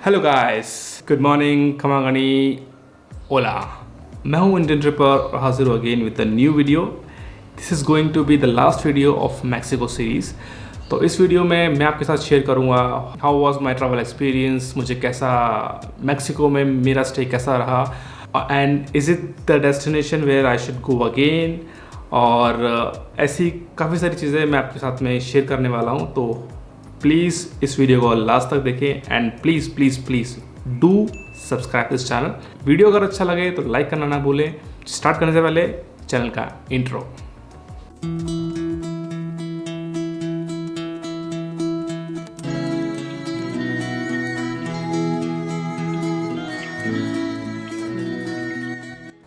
Hello guys, good morning, खमागनी, ओला। मैं हूं इंडियन ट्रिपर और हाजिर हूं again with a new video. This is going to be the last video of Mexico series. तो इस वीडियो में मैं आपके साथ शेयर करूंगा how was my travel experience, मुझे कैसा मैक्सिको में मेरा स्टे कैसा रहा, and is it the destination where I should go again. और ऐसी काफ़ी सारी चीज़ें मैं आपके साथ में शेयर करने वाला हूँ। तो प्लीज़ इस वीडियो को लास्ट तक देखें and please please please do subscribe this channel. Video अगर अच्छा लगे तो लाइक करना ना भूलें। स्टार्ट करने से पहले चैनल का इंट्रो।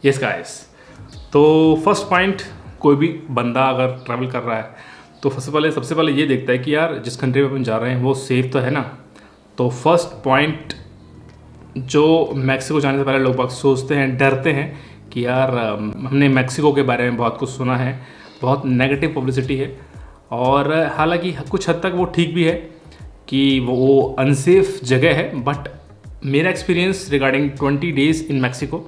यस गाइस, तो फर्स्ट पॉइंट, कोई भी बंदा अगर ट्रैवल कर रहा है तो सबसे पहले ये देखता है कि यार जिस कंट्री में अपन जा रहे हैं वो सेफ तो है ना। तो फर्स्ट पॉइंट जो मैक्सिको जाने से पहले लोग बाग सोचते हैं, डरते हैं कि यार हमने मैक्सिको के बारे में बहुत कुछ सुना है, बहुत नेगेटिव पब्लिसिटी है। और हालांकि कुछ हद तक वो ठीक भी है कि वो अनसेफ जगह है, बट मेरा एक्सपीरियंस रिगार्डिंग 20 डेज़ इन मैक्सिको,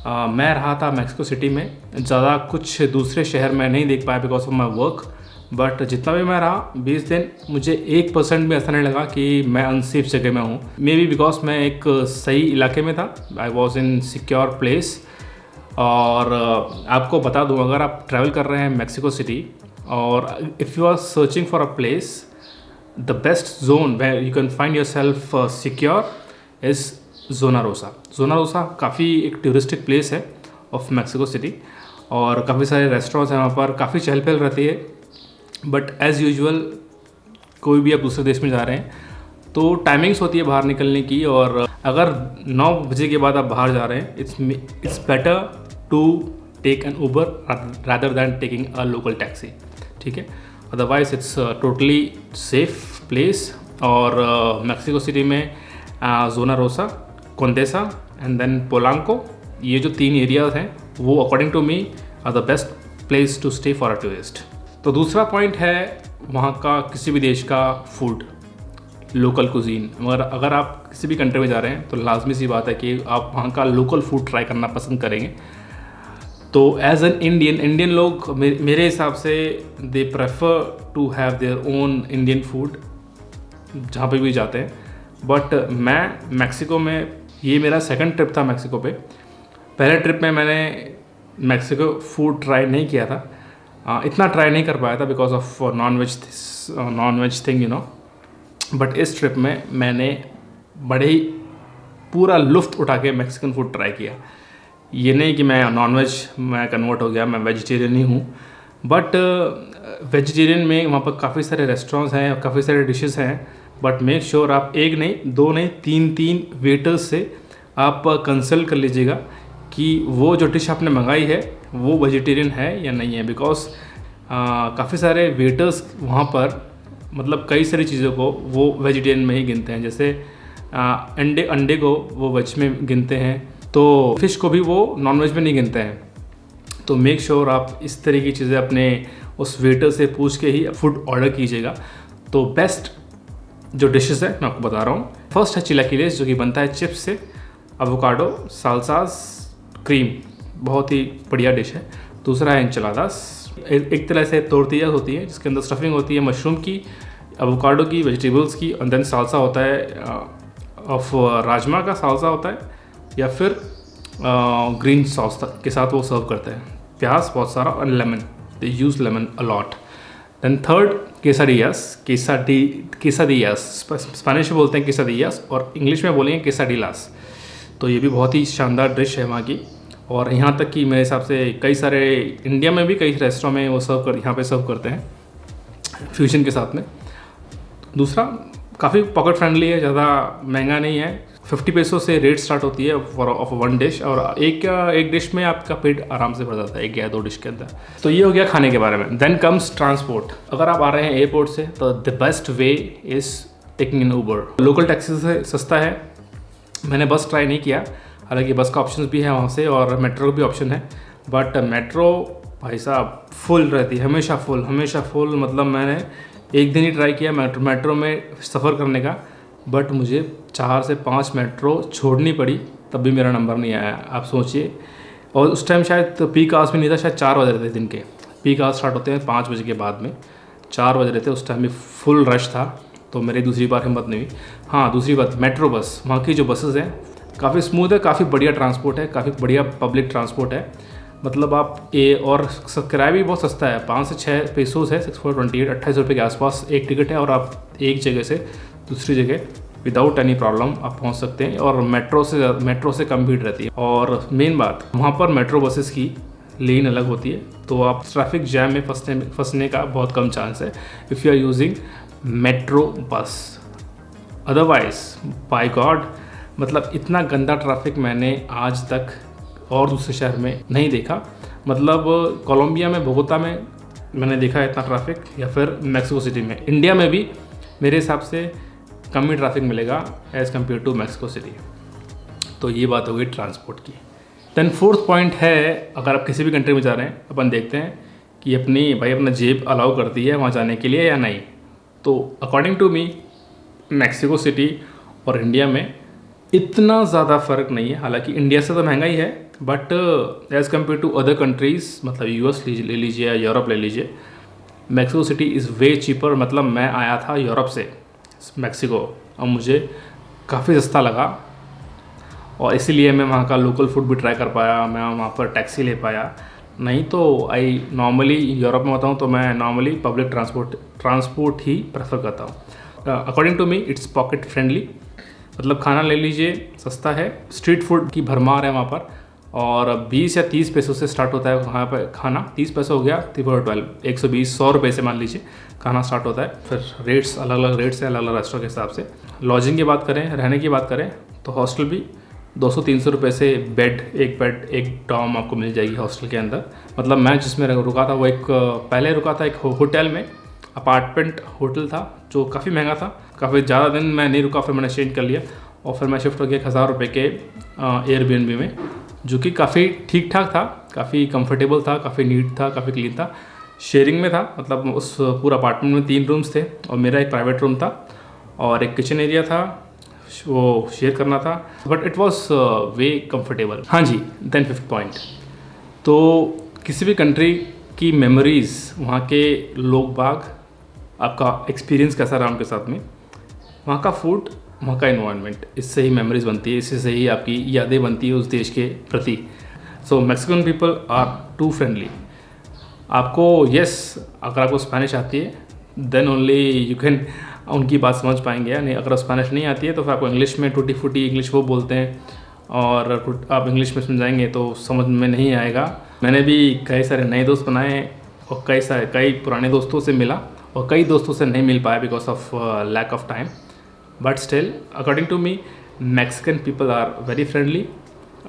मैं रहा था मैक्सिको सिटी में। ज़्यादा कुछ दूसरे शहर में नहीं देख पाया because of my work, but जितना भी मैं रहा 20 दिन, मुझे 1% भी ऐसा नहीं लगा कि मैं अनसेफ जगह में हूँ। मे बी बिकॉज मैं एक सही इलाके में था, I was in secure place. और आपको बता दूँ, अगर आप ट्रैवल कर रहे हैं मैक्सिको सिटी और if you are searching for a place, the best zone where you can find yourself secure is Zona Rosa. Zona Rosa काफ़ी एक टूरिस्टिक प्लेस है ऑफ मैक्सिको सिटी, और काफ़ी सारे रेस्टोरेंट्स हैं वहाँ पर, काफ़ी चहल पहल रहती है। बट एज़ यूजुअल कोई भी आप दूसरे देश में जा रहे हैं तो टाइमिंग्स होती है बाहर निकलने की, और अगर 9 बजे के बाद आप बाहर जा रहे हैं, it's better to take an Uber rather than taking a local taxi, ठीक है। Otherwise it's totally safe place. और मैक्सिको सिटी में Zona Rosa, Condesa and then Polanco, ये जो 3 एरियाज हैं वो according to me are the best place to stay for a tourist. तो दूसरा पॉइंट है वहाँ का किसी भी देश का फूड, लोकल कुजीन। अगर आप किसी भी कंट्री में जा रहे हैं तो लाजमी सी बात है कि आप वहाँ का लोकल फूड ट्राई करना पसंद करेंगे। तो एज एन इंडियन लोग मेरे हिसाब से they prefer to have their own Indian food जहाँ पे भी जाते हैं। बट मैं मैक्सिको में, ये मेरा सेकंड ट्रिप था मैक्सिको पे। पहले ट्रिप में मैंने मैक्सिको फूड ट्राई नहीं किया था, इतना ट्राई नहीं कर पाया था because of non veg thing, you know. But इस ट्रिप में मैंने बड़े ही पूरा लुफ्त उठा के मैक्सिकन फूड ट्राई किया। ये नहीं कि मैं नॉन वेज में कन्वर्ट हो गया, मैं वेजिटेरियन ही हूँ। बट वेजिटेरियन में वहाँ पर काफ़ी सारे रेस्टोरेंट्स हैं, काफ़ी सारे डिशेस हैं, बट मेक श्योर आप एक नहीं, 2 नहीं, 3 वेटर्स से आप कंसल्ट कर लीजिएगा कि वो जो डिश आपने मंगाई है वो वेजिटेरियन है या नहीं है। बिकॉज काफ़ी सारे वेटर्स वहाँ पर मतलब कई सारी चीज़ों को वो वेजिटेरियन में ही गिनते हैं। जैसे अंडे को वो वेज में गिनते हैं, तो फिश को भी वो नॉन वेज में नहीं गिनते हैं। तो मेक श्योर आप इस तरह की चीज़ें अपने उस वेटर से पूछ के ही फूड ऑर्डर कीजिएगा। तो बेस्ट जो डिशेस है मैं आपको बता रहा हूँ। फर्स्ट है चिलाकिलेस, जो कि बनता है चिप्स से, एवोकाडो, साल्सास, क्रीम, बहुत ही बढ़िया डिश है। दूसरा है एंचिलादास, एक तरह से टोर्टियाज होती है जिसके अंदर स्टफिंग होती है मशरूम की, एवोकाडो की, वेजिटेबल्स की, और देन साल्सा होता है ऑफ राजमा का साल्सा होता है, या फिर ग्रीन सॉस के साथ वो सर्व करते हैं, प्याज बहुत सारा और lemon, they use lemon a lot. Then third quesadillas, Spanish में बोलते हैं केसाडियास और इंग्लिश में बोलेंगे केसाडिलास। तो ये भी बहुत ही शानदार डिश है वहाँ की। और यहाँ तक कि मेरे हिसाब से कई सारे इंडिया में भी कई रेस्टोरेंट में वो यहाँ पे सर्व करते हैं फ्यूजन के साथ में। दूसरा काफ़ी पॉकेट फ्रेंडली है, ज़्यादा महंगा नहीं है, 50 पैसों से रेट स्टार्ट होती है फॉर ऑफ 1 डिश, और एक डिश में आपका पेट आराम से भर जाता है, 1 या 2 डिश के अंदर। तो ये हो गया खाने के बारे में। Then comes transport. अगर आप आ रहे हैं एयरपोर्ट से तो the best way is taking an Uber. Local taxi से सस्ता है। मैंने बस ट्राई नहीं किया, हालांकि बस का ऑप्शन भी है वहाँ से, और मेट्रो का भी ऑप्शन है। बट मेट्रो भाई साहब फुल रहती है, हमेशा फुल। मतलब मैंने एक दिन ही ट्राई किया मेट्रो में सफ़र करने का, बट मुझे 4 से 5 मेट्रो छोड़नी पड़ी, तब भी मेरा नंबर नहीं आया। आप सोचिए। और उस टाइम शायद पीक आवर्स भी नहीं था, शायद 4 बज रहे थे दिन के। पीक आवर्स स्टार्ट होते हैं 5 बजे के बाद में, 4 बज रहे थे। उस टाइम भी फुल रश था, तो मेरी दूसरी बार हिम्मत नहीं हुई। हाँ, दूसरी बात, मेट्रो बस, वहाँ की जो बसेस हैं काफ़ी स्मूथ है, काफ़ी बढ़िया ट्रांसपोर्ट है, काफ़ी बढ़िया पब्लिक ट्रांसपोर्ट है। मतलब आप और किराया भी बहुत सस्ता है, 5 से 6 पेसोस है, 6.28 28 रुपये के आसपास एक टिकट है। और आप एक जगह से दूसरी जगह विदाउट एनी प्रॉब्लम आप पहुंच सकते हैं। और मेट्रो से कम भीड़ रहती है। और मेन बात, वहाँ पर मेट्रो बसेस की लेन अलग होती है, तो आप ट्रैफिक जैम में फंसने का बहुत कम चांस है if you are using metro bus. Otherwise by God, मतलब इतना गंदा ट्रैफिक मैंने आज तक और दूसरे शहर में नहीं देखा। मतलब कोलंबिया में, बोगोता में मैंने देखा है इतना ट्रैफिक, या फिर मैक्सिको सिटी में। इंडिया में भी मेरे हिसाब से कम ही ट्रैफिक मिलेगा as compare to Mexico City. तो ये बात हो गई ट्रांसपोर्ट की। देन फोर्थ पॉइंट है, अगर आप किसी भी कंट्री में जा रहे हैं, अपन देखते हैं कि अपना जेब अलाउ करती है वहाँ जाने के लिए या नहीं। तो according to me, Mexico City और इंडिया में इतना ज़्यादा फ़र्क नहीं है। हालांकि इंडिया से तो महंगा ही है, but as compare to other countries, मतलब यूएस ले लीजिए या यूरोप ले लीजिए, Mexico City is way cheaper. मतलब मैं आया था यूरोप से मैक्सिको, और मुझे काफ़ी सस्ता लगा, और इसीलिए मैं वहाँ का लोकल फूड भी ट्राई कर पाया, मैं वहाँ पर टैक्सी ले पाया। नहीं तो आई नॉर्मली यूरोप में होता हूँ, तो मैं नॉर्मली पब्लिक ट्रांसपोर्ट ही प्रेफर करता हूँ। According to me it's pocket friendly. मतलब खाना ले लीजिए, सस्ता है, स्ट्रीट फूड की भरमार है वहाँ पर, और 20 या 30 पैसों से स्टार्ट होता है वहाँ पर खाना। 30 पैसे हो गया, 12 120 100 रुपये से मान लीजिए खाना स्टार्ट होता है। फिर रेट्स अलग अलग रेट्स हैं, अलग अलग रेस्टोरेंट के हिसाब से। लॉजिंग की बात करें, रहने की बात करें, तो हॉस्टल भी 200-300 रुपये से बेड एक डॉर्म आपको मिल जाएगी हॉस्टल के अंदर। मतलब मैं जिसमें रुका था वो पहले रुका था एक होटल में, अपार्टमेंट होटल था, जो काफ़ी महंगा था। काफ़ी ज़्यादा दिन मैं नहीं रुका, फिर मैंने चेंज कर लिया और फिर मैं शिफ्ट हो गया 1000 रुपये के एयरबीएनबी में, जो कि काफ़ी ठीक ठाक था, काफ़ी कंफर्टेबल था, काफ़ी नीट था, काफ़ी क्लीन था। शेयरिंग में था, मतलब उस पूरा अपार्टमेंट में 3 रूम्स थे और मेरा एक प्राइवेट रूम था और एक किचन एरिया था, वो शेयर करना था, but it was way comfortable. हाँ जी। देन 5th पॉइंट, तो किसी भी कंट्री की मेमोरीज़, वहाँ के लोग बाग, आपका एक्सपीरियंस कैसा रहा उनके साथ में, वहाँ का फूड, वहाँ का इन्वायरमेंट, इससे ही मेमोरीज बनती है, इससे ही आपकी यादें बनती है उस देश के प्रति। So Mexican people are too friendly. आपको अगर आपको स्पेनिश आती है देन ओनली यू कैन उनकी बात समझ पाएंगे, या नहीं अगर स्पेनिश नहीं आती है तो फिर आपको इंग्लिश में टूटी फूटी इंग्लिश वो बोलते हैं, और आप इंग्लिश में समझाएंगे तो समझ में नहीं आएगा। मैंने भी कई सारे नए दोस्त बनाए और कई पुराने दोस्तों से मिला, और कई दोस्तों से नहीं मिल पाया because of lack of time. But still according to me Mexican people are very friendly,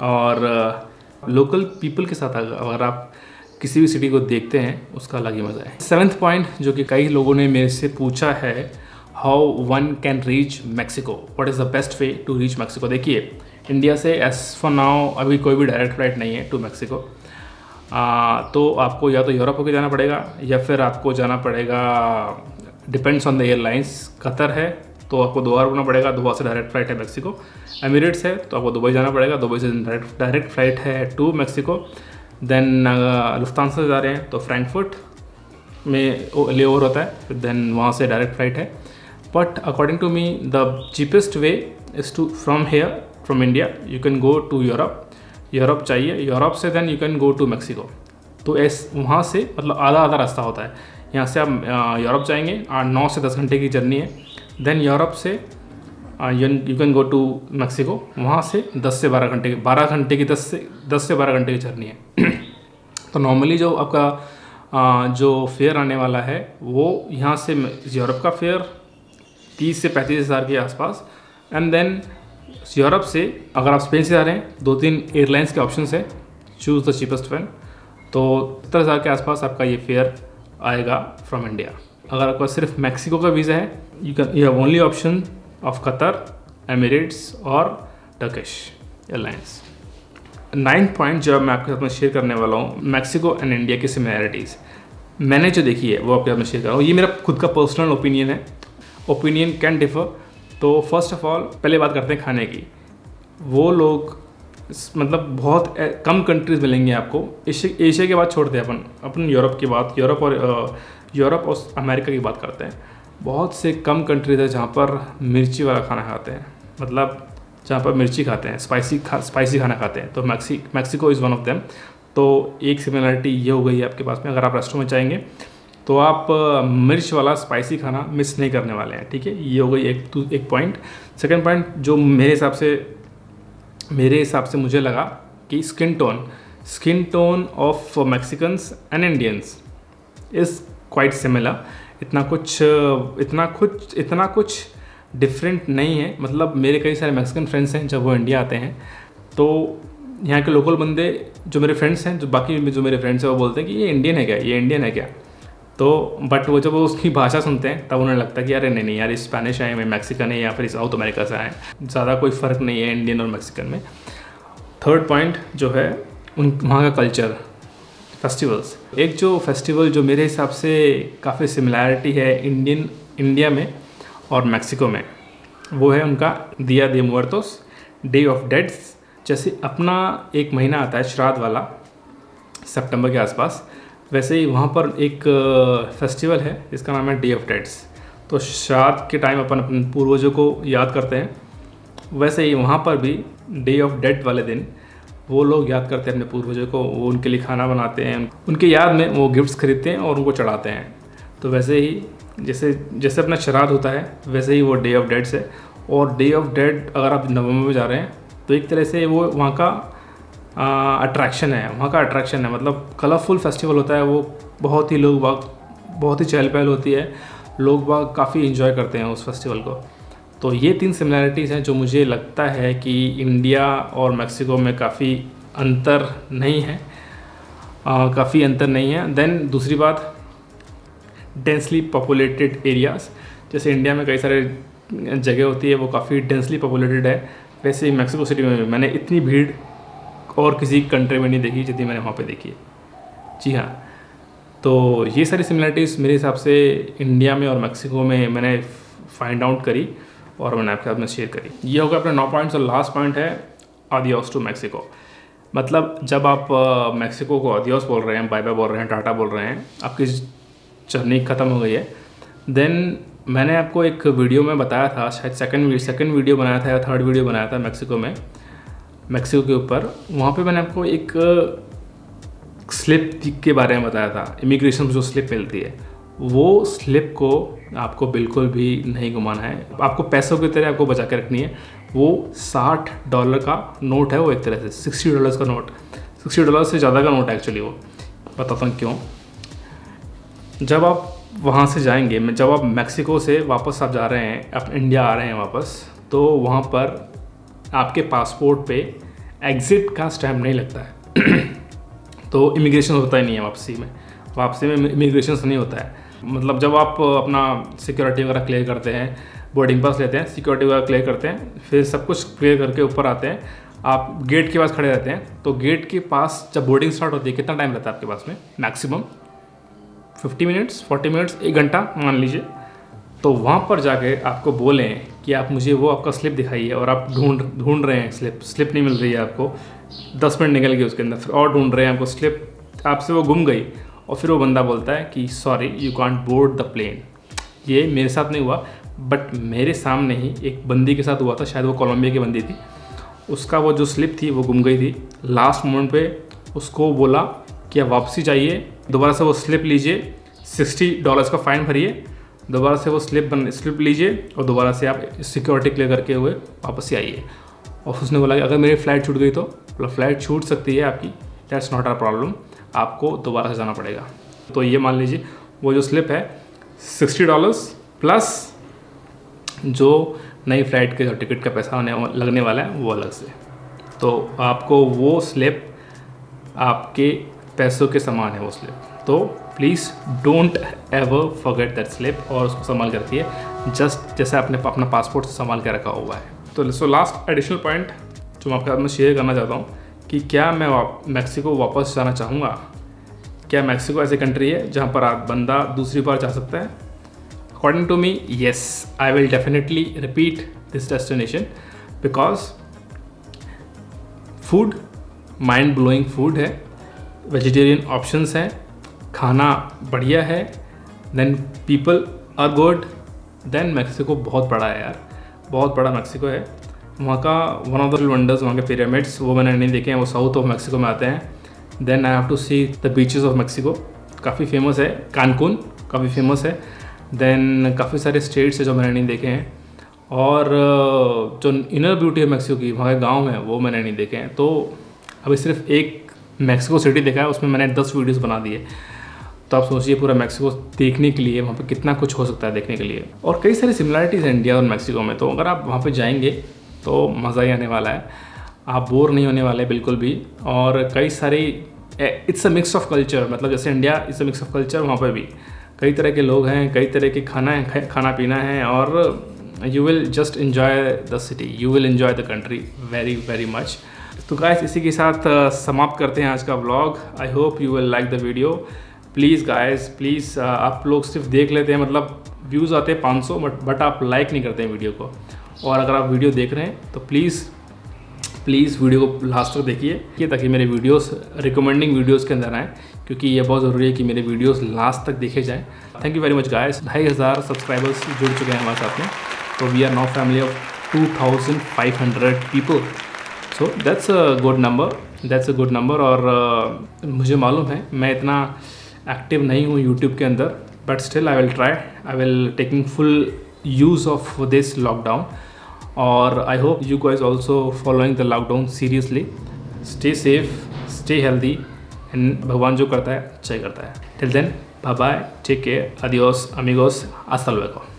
और लोकल पीपल के साथ अगर आप किसी भी सिटी को देखते हैं उसका अलग ही मज़ा है। 7th पॉइंट, जो कि कई लोगों ने मेरे से पूछा है, how one can reach Mexico, what is the best way to reach Mexico. देखिए, इंडिया से एज फॉर नाउ अभी कोई भी डायरेक्ट फ्लाइट नहीं है टू मैक्सिको। तो आपको या तो यूरोप होकर जाना पड़ेगा, या फिर आपको जाना पड़ेगा, depends on the airlines. Qatar है तो आपको दोहा रुकना पड़ेगा, दोहा से डायरेक्ट फ्लाइट है मैक्सिको। एमिरेट्स है तो आपको दुबई जाना पड़ेगा, दुबई से डायरेक्ट फ्लाइट है टू मैक्सिको। देन लुफ्तांसा से जा रहे हैं तो फ्रैंकफर्ट में ले ओवर होता है, फिर देन वहाँ से डायरेक्ट फ्लाइट है। But according to me the cheapest way is to from India you can go to Europe चाहिए, यूरोप से then you can go to Mexico. तो वहाँ से मतलब आधा रास्ता होता है। यहाँ से आप यूरोप जाएंगे, 9 से 10 घंटे की जर्नी है। देन यूरोप से you can go to Mexico, वहाँ से 10 से 12 घंटे की 10 से 12 घंटे की जर्नी है। तो नॉर्मली जो आपका जो फेयर आने वाला है वो यहाँ से यूरोप का फेयर 30 से 35 हज़ार के आसपास। एंड देन यूरोप से अगर आप स्पेन से जा रहे हैं, 2-3 एयरलाइंस के ऑप्शन है, चूज़ द चीपेस्ट वन। तो 70,000 के आसपास आपका ये फेयर आएगा फ्रॉम इंडिया। अगर आपका सिर्फ मैक्सिको का वीज़ा है, you have only option of Qatar, Emirates और टर्किश एयरलाइंस। 9th पॉइंट जो मैं आपके साथ में शेयर करने वाला हूँ, मैक्सिको एंड इंडिया की सिमिलैरिटीज़ मैंने जो देखी है वो आपके साथ में शेयर कर रहा हूँ। ये मेरा खुद का पर्सनल ओपिनियन है, ओपिनियन कैन डिफर, तो फर्स्ट ऑफ ऑल पहले बात करते हैं खाने की। वो लोग मतलब बहुत कम कंट्रीज़ मिलेंगे आपको। एशिया की बात छोड़ते हैं अपन यूरोप की बात, यूरोप और अमेरिका की बात करते हैं। बहुत से कम कंट्रीज़ है जहाँ पर मिर्ची वाला खाना खाते हैं, मतलब जहाँ पर मिर्ची खाते हैं, स्पाइसी खाना खाते हैं। तो Mexico is one of them. तो एक सिमिलरिटी ये हो गई है आपके पास में, अगर आप रेस्टोरेंट में जाएंगे तो आप मिर्च वाला स्पाइसी खाना मिस नहीं करने वाले हैं, ठीक है। ये हो गई एक पॉइंट। सेकंड पॉइंट जो मेरे हिसाब से मुझे लगा कि skin tone of Mexicans and Indians is quite similar. इतना कुछ डिफरेंट नहीं है। मतलब मेरे कई सारे मैक्सिकन फ्रेंड्स हैं, जब वो इंडिया आते हैं तो यहाँ के लोकल बंदे जो मेरे फ्रेंड्स हैं, जो मेरे फ्रेंड्स हैं, वो बोलते हैं कि ये इंडियन है क्या। तो बट वो जब वो उसकी भाषा सुनते हैं तब उन्हें लगता है कि अरे नहीं यार, स्पेनिश है, मैं मैक्सिकन है, या फिर साउथ अमेरिका से आए, ज़्यादा कोई फ़र्क नहीं है इंडियन और मैक्सिकन में। थर्ड पॉइंट जो है वहाँ का कल्चर, फेस्टिवल्स। एक जो फेस्टिवल जो मेरे हिसाब से काफ़ी सिमिलैरिटी है इंडिया में और मैक्सिको में, वो है उनका दिया दे मुर्तोस, डे ऑफ डेड्स। जैसे अपना एक महीना आता है श्राद्ध वाला सितंबर के आसपास, वैसे ही वहाँ पर एक फेस्टिवल है जिसका नाम है डे ऑफ डेड्स। तो श्राद्ध के टाइम अपन अपने पूर्वजों को याद करते हैं, वैसे ही वहाँ पर भी डे ऑफ डेड वाले दिन वो लोग याद करते हैं अपने पूर्वजों को। वो उनके लिए खाना बनाते हैं, उनके याद में वो गिफ्ट्स खरीदते हैं और उनको चढ़ाते हैं। तो वैसे ही जैसे अपना श्राद्ध होता है, वैसे ही वो डे ऑफ डेड्स है। और डे ऑफ डेड अगर आप नवंबर में जा रहे हैं तो एक तरह से वो वहाँ का अट्रैक्शन है। मतलब कलरफुल फेस्टिवल होता है वो। बहुत ही चहल पहल होती है, लोग बाग काफ़ी इन्जॉय करते हैं उस फेस्टिवल को। तो ये 3 सिमिलैरिटीज़ हैं जो मुझे लगता है कि इंडिया और मैक्सिको में काफ़ी अंतर नहीं है। देन दूसरी बात, डेंसली पॉपुलेटेड एरियाज़। जैसे इंडिया में कई सारे जगह होती है वो काफ़ी डेंसली पॉपुलेटेड है, वैसे ही मैक्सिको सिटी में मैंने इतनी भीड़ और किसी कंट्री में नहीं देखी जितनी मैंने वहाँ पे देखी है। जी हाँ, तो ये सारी सिमिलरिटीज़ मेरे हिसाब से इंडिया में और मैक्सिको में मैंने फाइंड आउट करी और मैंने आपके साथ में शेयर करी। ये होगा अपने 9 पॉइंट्स। और लास्ट पॉइंट है आदियोस टू मैक्सिको। मतलब जब आप मैक्सिको को आदियोस बोल रहे हैं, बाय बाय बोल रहे हैं, टाटा बोल रहे हैं, आपकी जर्नी ख़त्म हो गई है, देन मैंने आपको एक वीडियो में बताया था, शायद सेकंड वीडियो बनाया था या थर्ड वीडियो बनाया था मैक्सिको के ऊपर। वहाँ पे मैंने आपको एक स्लिप के बारे में बताया था। इमिग्रेशन जो स्लिप मिलती है, वो स्लिप को आपको बिल्कुल भी नहीं घुमाना है, आपको पैसों की तरह आपको बचा के रखनी है। वो $60 का नोट है, वो एक तरह से $60 का नोट, $60 से ज़्यादा का नोट है एक्चुअली। वो बताता हूँ क्यों। जब आप वहाँ से जाएंगे, जब आप मैक्सिको से वापस आप जा रहे हैं, आप इंडिया आ रहे हैं वापस, तो वहाँ पर आपके पासपोर्ट पे एग्ज़िट का स्टैम्प नहीं लगता है। तो इमिग्रेशन होता ही नहीं है वापसी में इमिग्रेशन नहीं होता है। मतलब जब आप अपना सिक्योरिटी वगैरह क्लियर करते हैं, बोर्डिंग पास लेते हैं, सिक्योरिटी वगैरह क्लियर करते हैं, फिर सब कुछ क्लियर करके ऊपर आते हैं, आप गेट के पास खड़े रहते हैं। तो गेट के पास जब बोर्डिंग स्टार्ट होती है, कितना टाइम रहता है आपके पास में? मैक्सिमम 50 मिनट्स, 40 मिनट्स, 1 घंटा मान लीजिए। तो वहाँ पर जाके आपको बोलें कि आप मुझे वो आपका स्लिप दिखाइए, और आप ढूंढ रहे हैं स्लिप नहीं मिल रही है आपको, 10 मिनट निकल गए उसके अंदर, फिर और ढूंढ रहे हैं आपको स्लिप, आपसे वो गुम गई, और फिर वो बंदा बोलता है कि sorry you can't board the plane. ये मेरे साथ नहीं हुआ, बट मेरे सामने ही एक बंदी के साथ हुआ था, शायद वो कोलंबिया की बंदी थी। उसका वो जो स्लिप थी वो गुम गई थी। लास्ट मोमेंट पे उसको बोला कि आप वापसी जाइए, दोबारा से वो स्लिप लीजिए, $60 का फ़ाइन भरिए, दोबारा से वो स्लिप लीजिए, और दोबारा से आप सिक्योरिटी क्लियर करके हुए वापस ही आइए। और उसने बोला कि अगर मेरी फ़्लाइट छूट गई तो फ्लाइट छूट सकती है आपकी, दैट्स नॉट अ प्रॉब्लम, आपको दोबारा से जाना पड़ेगा। तो ये मान लीजिए वो जो स्लिप है $60 प्लस जो नई फ़्लाइट के टिकट का पैसा लगने वाला है वो अलग से। तो आपको वो स्लिप आपके पैसों के समान है वो स्लिप। तो please don't ever forget that slip, और उसको संभाल कर रखिए, जस्ट जैसे आपने अपना पासपोर्ट संभाल के रखा हुआ है। तो लास्ट एडिशनल पॉइंट जो मैं आपके साथ में शेयर करना चाहता हूँ कि क्या मैं मैक्सिको वापस जाना चाहूँगा? क्या मैक्सिको ऐसी कंट्री है जहाँ पर आप बंदा दूसरी बार जा सकता है? according to me, yes, I will definitely repeat this destination because food, mind blowing food है, vegetarian options हैं, खाना बढ़िया है, then people are good, then Mexico बहुत बड़ा है यार, बहुत बड़ा मैक्सिको है। वहाँ का वन ऑफ द वंडर्स, वहाँ के पिरामिड्स, वो मैंने नहीं देखे हैं, वो साउथ ऑफ मैक्सिको में आते हैं। Then I have to see the beaches of Mexico, काफ़ी फेमस है। कानकुन काफ़ी फेमस है। देन काफ़ी सारे स्टेट्स है जो मैंने नहीं देखे हैं, और जो इनर ब्यूटी है मैक्सिको की, वहाँ के गाँव हैं, वो मैंने नहीं देखे हैं। तो अभी सिर्फ एक मैक्सिको सिटी देखा है, उसमें मैंने 10 वीडियोज़ बना दिए। तो आप सोचिए पूरा मैक्सिको देखने के लिए वहाँ पे कितना कुछ हो सकता है देखने के लिए। और कई सारी सिमिलरिटीज़ हैं इंडिया और मैक्सिको में, तो अगर आप वहाँ पे जाएंगे तो मज़ा ही आने वाला है, आप बोर नहीं होने वाले बिल्कुल भी। और कई सारी it's a mix of culture, मतलब जैसे India it's a mix of culture, वहाँ पर भी कई तरह के लोग हैं, कई तरह के खाना पीना है, और you will just enjoy the city, you will enjoy the country very very much. तो गाइस इसी के साथ समाप्त करते हैं आज का vlog. I hope you will like the video. Please guys please, आप लोग सिर्फ देख लेते हैं, मतलब व्यूज़ आते हैं 500, बट आप लाइक नहीं करते हैं वीडियो को। और अगर आप वीडियो देख रहे हैं तो प्लीज़ वीडियो को लास्ट तक देखिए, ताकि मेरे वीडियोस रिकमेंडिंग वीडियोस के अंदर आएँ, क्योंकि ये बहुत ज़रूरी है कि मेरे वीडियोस लास्ट तक देखे जाएँ। Thank you very much guys. 2500 subscribers जुड़ चुके हैं हमारे साथ में, तो we are now family of 2500 people. So that's a good number. और मुझे मालूम है मैं इतना एक्टिव नहीं हूँ यूट्यूब के अंदर, but still I will try, I will taking full use of this lockdown. और I hope you guys also following the lockdown seriously. Stay safe, stay healthy, and भगवान जो करता है अच्छा ही करता है। Till then bye bye, take care, अडियोस अमिगोस, हasta luego।